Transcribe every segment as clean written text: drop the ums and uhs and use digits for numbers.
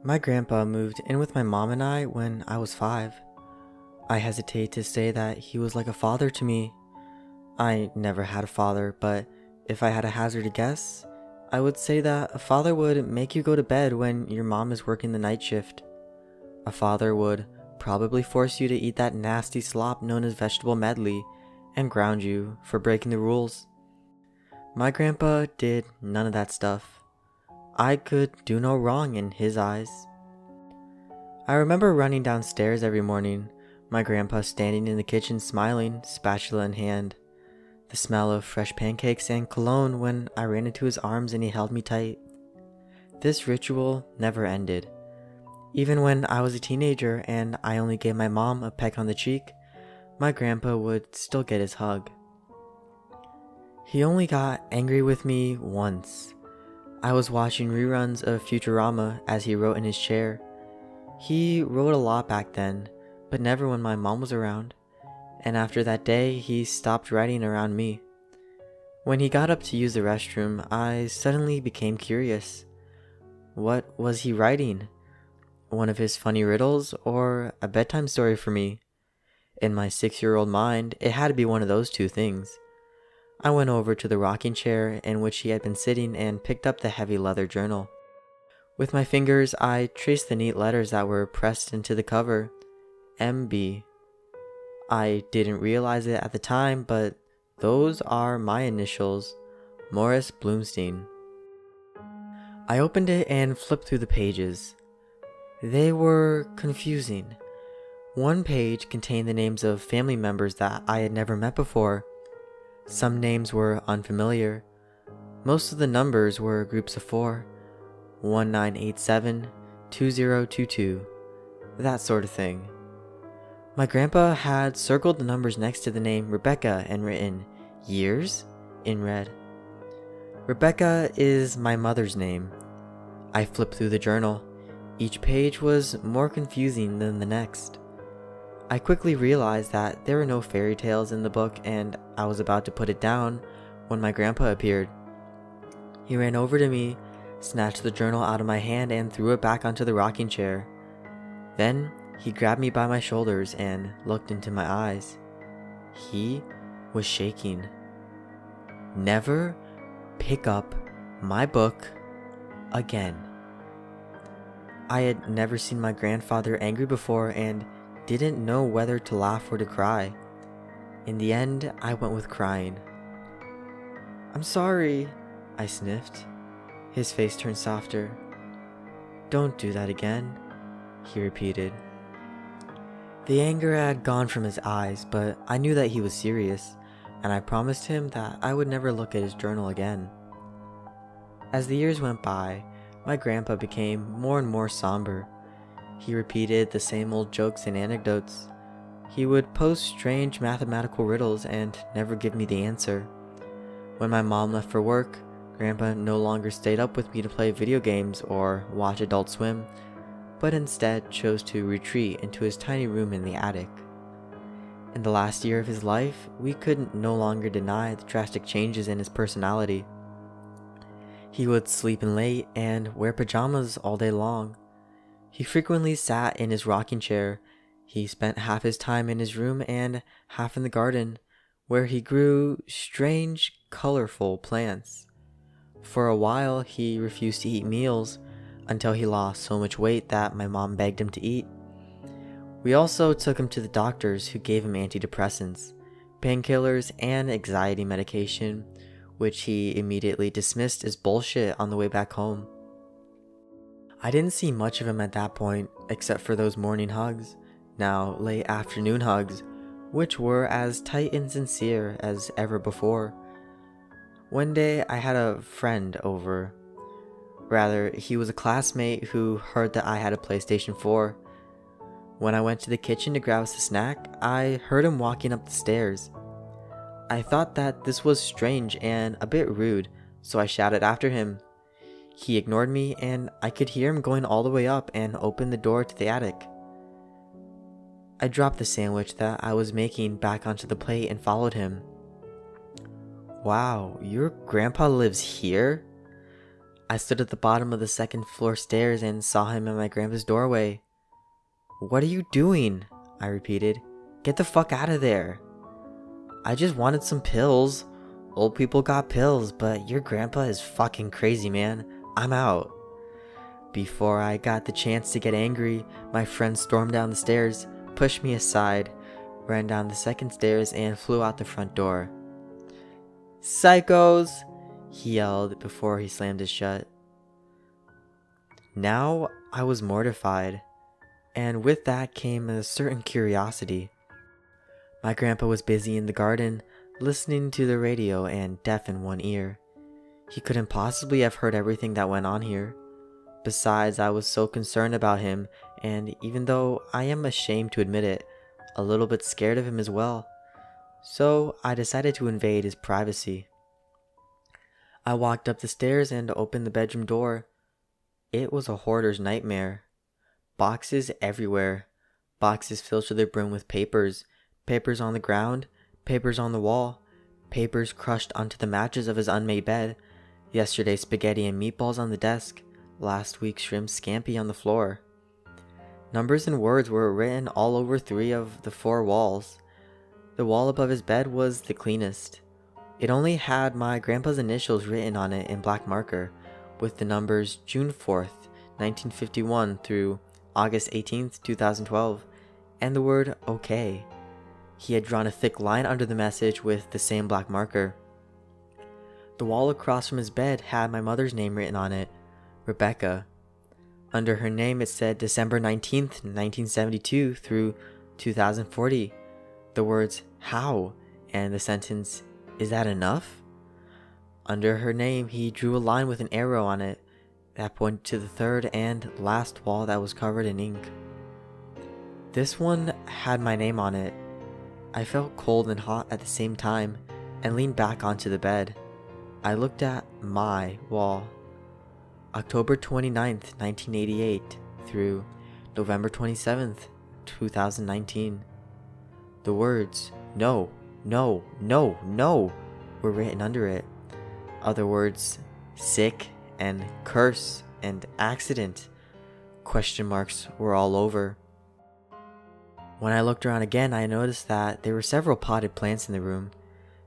My grandpa moved in with my mom and I when I was 5. I hesitate to say that he was like a father to me. I never had a father, but if I had a hazard to guess, I would say that a father would make you go to bed when your mom is working the night shift. A father would probably force you to eat that nasty slop known as vegetable medley and ground you for breaking the rules. My grandpa did none of that stuff. I could do no wrong in his eyes. I remember running downstairs every morning, my grandpa standing in the kitchen smiling, spatula in hand. The smell of fresh pancakes and cologne when I ran into his arms and he held me tight. This ritual never ended. Even when I was a teenager and I only gave my mom a peck on the cheek, my grandpa would still get his hug. He only got angry with me once. I was watching reruns of Futurama as he wrote in his chair. He wrote a lot back then, but never when my mom was around. And after that day, he stopped writing around me. When he got up to use the restroom, I suddenly became curious. What was he writing? One of his funny riddles or a bedtime story for me? In my 6-year-old mind, it had to be one of those two things. I went over to the rocking chair in which he had been sitting and picked up the heavy leather journal. With my fingers, I traced the neat letters that were pressed into the cover. MB. I didn't realize it at the time, but those are my initials, Morris Bloomstein. I opened it and flipped through the pages. They were confusing. One page contained the names of family members that I had never met before. Some names were unfamiliar. Most of the numbers were groups of 4, 1987, 2022, that sort of thing. My grandpa had circled the numbers next to the name Rebecca and written years in red. Rebecca is my mother's name. I flipped through the journal. Each page was more confusing than the next. I quickly realized that there were no fairy tales in the book and I was about to put it down when my grandpa appeared. He ran over to me, snatched the journal out of my hand and threw it back onto the rocking chair. Then he grabbed me by my shoulders and looked into my eyes. He was shaking. Never pick up my book again. I had never seen my grandfather angry before and didn't know whether to laugh or to cry. In the end, I went with crying. "I'm sorry," I sniffed. His face turned softer. "Don't do that again," he repeated. The anger had gone from his eyes, but I knew that he was serious, and I promised him that I would never look at his journal again. As the years went by, my grandpa became more and more somber. He repeated the same old jokes and anecdotes. He would post strange mathematical riddles and never give me the answer. When my mom left for work, Grandpa no longer stayed up with me to play video games or watch Adult Swim, but instead chose to retreat into his tiny room in the attic. In the last year of his life, we could no longer deny the drastic changes in his personality. He would sleep in late and wear pajamas all day long. He frequently sat in his rocking chair. He spent half his time in his room and half in the garden, where he grew strange, colorful plants. For a while, he refused to eat meals until he lost so much weight that my mom begged him to eat. We also took him to the doctors, who gave him antidepressants, painkillers, and anxiety medication, which he immediately dismissed as bullshit on the way back home. I didn't see much of him at that point, except for those morning hugs, now late afternoon hugs, which were as tight and sincere as ever before. One day I had a friend over. Rather, he was a classmate who heard that I had a PlayStation 4. When I went to the kitchen to grab us a snack, I heard him walking up the stairs. I thought that this was strange and a bit rude, so I shouted after him. He ignored me, and I could hear him going all the way up and open the door to the attic. I dropped the sandwich that I was making back onto the plate and followed him. "Wow, your grandpa lives here?" I stood at the bottom of the second floor stairs and saw him at my grandpa's doorway. "What are you doing?" I repeated. "Get the fuck out of there." "I just wanted some pills. Old people got pills, but your grandpa is fucking crazy, man. I'm out." Before I got the chance to get angry, my friend stormed down the stairs, pushed me aside, ran down the second stairs, and flew out the front door. "Psychos!" he yelled before he slammed it shut. Now I was mortified, and with that came a certain curiosity. My grandpa was busy in the garden, listening to the radio and deaf in one ear. He couldn't possibly have heard everything that went on here. Besides, I was so concerned about him, and even though I am ashamed to admit it, a little bit scared of him as well. So I decided to invade his privacy. I walked up the stairs and opened the bedroom door. It was a hoarder's nightmare. Boxes everywhere. Boxes filled to the brim with papers. Papers on the ground. Papers on the wall. Papers crushed onto the mattress of his unmade bed. Yesterday's spaghetti and meatballs on the desk. Last week's shrimp scampi on the floor. Numbers and words were written all over 3 of the 4 walls. The wall above his bed was the cleanest. It only had my grandpa's initials written on it in black marker, with the numbers June 4th, 1951 through August 18th, 2012, and the word OK. He had drawn a thick line under the message with the same black marker. The wall across from his bed had my mother's name written on it, Rebecca. Under her name it said December 19th, 1972 through 2040. The words "How" and the sentence "Is that enough?" Under her name he drew a line with an arrow on it that pointed to the third and last wall that was covered in ink. This one had my name on it. I felt cold and hot at the same time and leaned back onto the bed. I looked at my wall. October 29th, 1988 through November 27th, 2019. The words "No, no, no, no" were written under it. Other words, "sick" and "curse" and "accident." Question marks were all over. When I looked around again, I noticed that there were several potted plants in the room.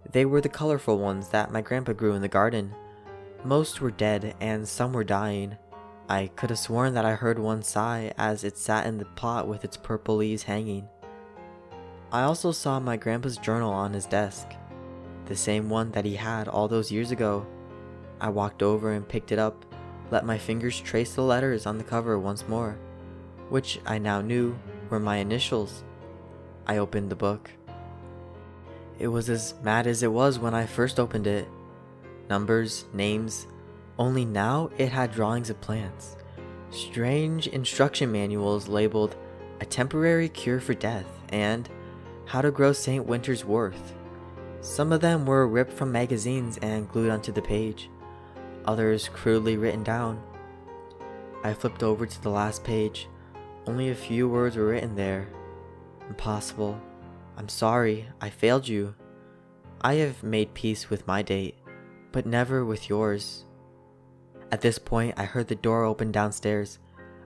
They were the colorful ones that my grandpa grew in the garden. Most were dead and some were dying. I could have sworn that I heard one sigh as it sat in the pot with its purple leaves hanging. I also saw my grandpa's journal on his desk, the same one that he had all those years ago. I walked over and picked it up, let my fingers trace the letters on the cover once more, which I now knew were my initials. I opened the book. It was as mad as it was when I first opened it. Numbers, names, only now it had drawings of plants. Strange instruction manuals labeled "A Temporary Cure for Death" and "How to Grow St. Winter's Worth." Some of them were ripped from magazines and glued onto the page, others crudely written down. I flipped over to the last page. Only a few words were written there. "Impossible. I'm sorry, I failed you. I have made peace with my date, but never with yours." At this point, I heard the door open downstairs.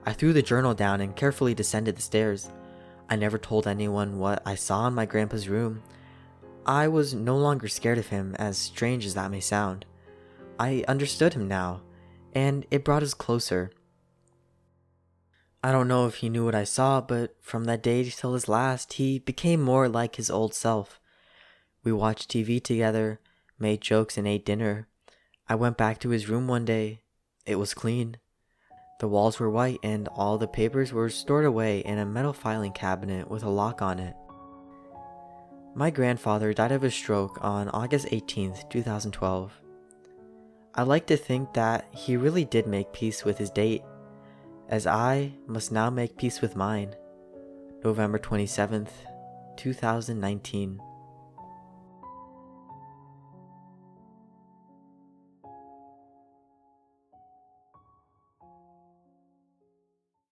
I threw the journal down and carefully descended the stairs. I never told anyone what I saw in my grandpa's room. I was no longer scared of him, as strange as that may sound. I understood him now, and it brought us closer. I don't know if he knew what I saw, but from that day till his last, he became more like his old self. We watched TV together, made jokes and ate dinner. I went back to his room one day. It was clean. The walls were white and all the papers were stored away in a metal filing cabinet with a lock on it. My grandfather died of a stroke on August 18th, 2012. I like to think that he really did make peace with his date, as I must now make peace with mine. November 27th, 2019.